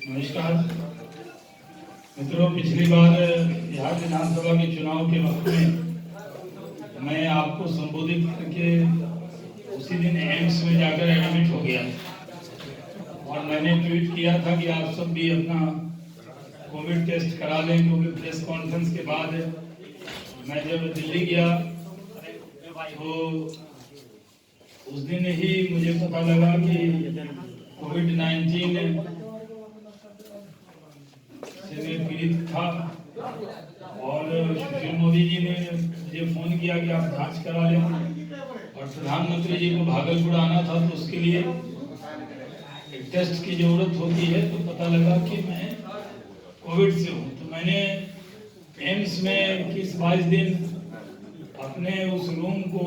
नमस्कार मित्रों, पिछली बार बिहार विधानसभा के चुनाव के वक्त में मैं आपको संबोधित करके उसी दिन एम्स में जाकर एडमिट हो गया और मैंने ट्वीट किया था कि आप सब भी अपना कोविड टेस्ट करा लें, क्योंकि प्रेस कॉन्फ्रेंस के बाद मैं जब दिल्ली गया तो उस दिन ही मुझे पता लगा कि कोविड-19 से मैं पीड़ित था और सुशील मोदी जी ने मुझे फोन किया कि आप जांच करा लें और प्रधानमंत्री जी को भागलपुर आना था तो उसके लिए एक टेस्ट की जरूरत होती है। तो पता लगा कि मैं कोविड से हूँ। तो मैंने एम्स में 21-22 दिन अपने उस रूम को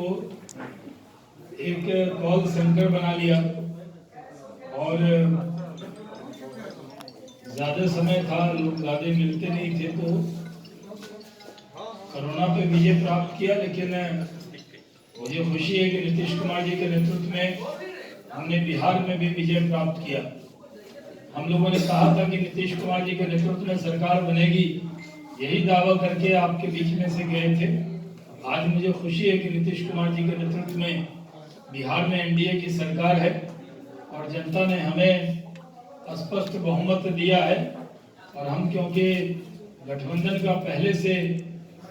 एक कॉल सेंटर बना लिया और ज्यादा समय था, लोग ज्यादा मिलते नहीं थे, तो कोरोना पे विजय प्राप्त किया। लेकिन मुझे खुशी है कि नीतीश कुमार जी के नेतृत्व में हमने बिहार में भी विजय प्राप्त किया। हम लोगों ने कहा था कि नीतीश कुमार जी के नेतृत्व में सरकार बनेगी, यही दावा करके आपके बीच में से गए थे। आज मुझे खुशी है कि नीतीश कुमार जी के नेतृत्व में बिहार में एनडीए की सरकार है और जनता ने हमें स्पष्ट बहुमत दिया है और हम क्योंकि गठबंधन का पहले से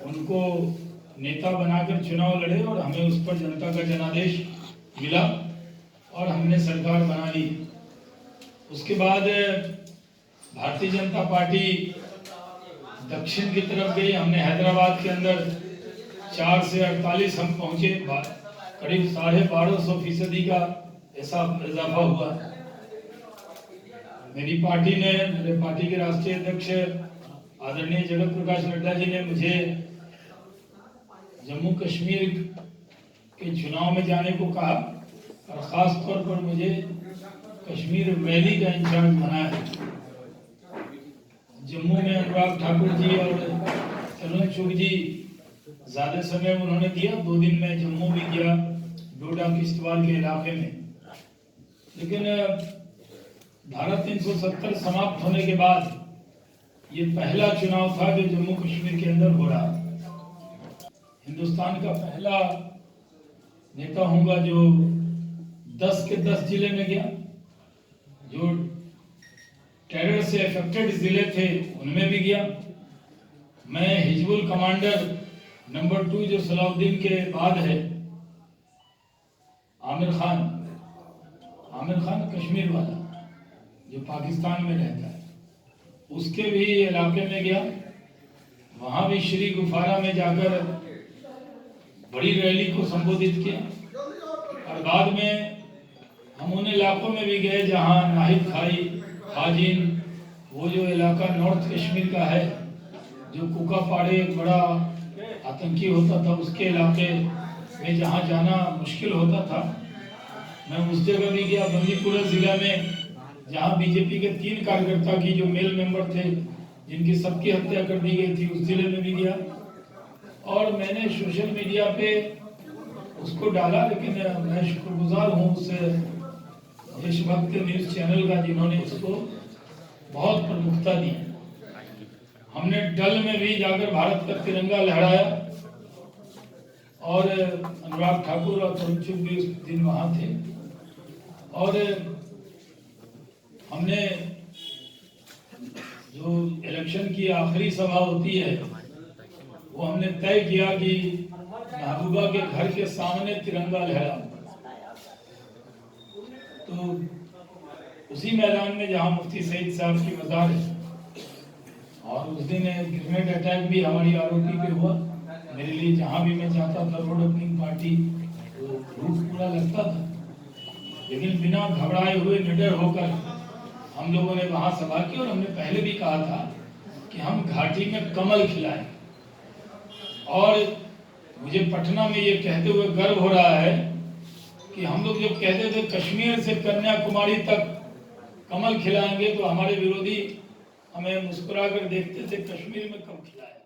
उनको नेता बनाकर चुनाव लड़े और हमें उस पर जनता का जनादेश मिला और हमने सरकार बना ली। उसके बाद भारतीय जनता पार्टी दक्षिण की तरफ गई। हमने हैदराबाद के अंदर 4 से 48 हम पहुंचे, करीब 1250% का ऐसा इजाफा हुआ। मेरी पार्टी ने, मेरे पार्टी के राष्ट्रीय अध्यक्ष आदरणीय जगत प्रकाश नड्डा जी ने मुझे जम्मू कश्मीर के चुनाव में जाने को कहा और खास तौर पर मुझे कश्मीर वैली का इंचार्ज बनाया है। जम्मू में अनुराग ठाकुर जी और तरुण चुग जी ज्यादा समय उन्होंने दिया। 2 दिन में जम्मू भी गया, डोडा किश्तवाड़ के इलाके में। लेकिन धारा 370 समाप्त होने के बाद ये पहला चुनाव था जो जम्मू कश्मीर के अंदर हो रहा। हिंदुस्तान का पहला नेता होगा जो 10 के 10 जिले में गया। जो टेरर से अफेक्टेड जिले थे उनमें भी गया। मैं हिजबुल कमांडर नंबर 2 जो सलाउद्दीन के बाद है, आमिर खान कश्मीर वाला जो पाकिस्तान में रहता है, उसके भी इलाके में गया। वहां भी श्री गुफारा में जाकर बड़ी रैली को संबोधित किया और बाद में हम उन इलाकों में भी गए जहां नाहिद खाई, हाजिन, वो जो इलाका नॉर्थ कश्मीर का है, जो कुकापाड़े एक बड़ा आतंकी होता था, उसके इलाके में जहां जाना मुश्किल होता था, मैं उस जगह भी गया। बंदीपुरा जिला में जहां बीजेपी के 3 कार्यकर्ता की जो मेल मेंबर थे जिनकी सबकी हत्या कर दी गई थी, उस जिले में भी गया। और मैंने सोशल मीडिया पे उसको डाला, लेकिन मैं शुक्रगुजार हूँ उस देशभक्त न्यूज चैनल का जिन्होंने उसको बहुत प्रमुखता दी। हमने डल में भी जाकर भारत का तिरंगा लहराया और अनुराग ठाकुर और तरुण चुग भी उस दिन वहां थे। और हमने जो इलेक्शन की आखिरी सभा होती है वो हमने तय किया कि महबूबा के घर के सामने तिरंगा लहरा। तो उसी मैदान में जहां मुफ्ती सईद साहब की मजार है, और उस दिन ग्रेनेड अटैक भी हमारी आरोपी पे हुआ। मेरे लिए जहां भी मैं जाता था रोड ओपनिंग पार्टी तो रूट पूरा लगता था, लेकिन बिना घबराए हुए निडर होकर हम लोगों ने वहां सभा की। और हमने पहले भी कहा था कि हम घाटी में कमल खिलाएं। और मुझे पटना में ये कहते हुए गर्व हो रहा है कि हम लोग जब कहते थे कश्मीर से कन्याकुमारी तक कमल खिलाएंगे, तो हमारे विरोधी हमें मुस्कुरा कर देखते थे, कश्मीर में कब खिलाएं।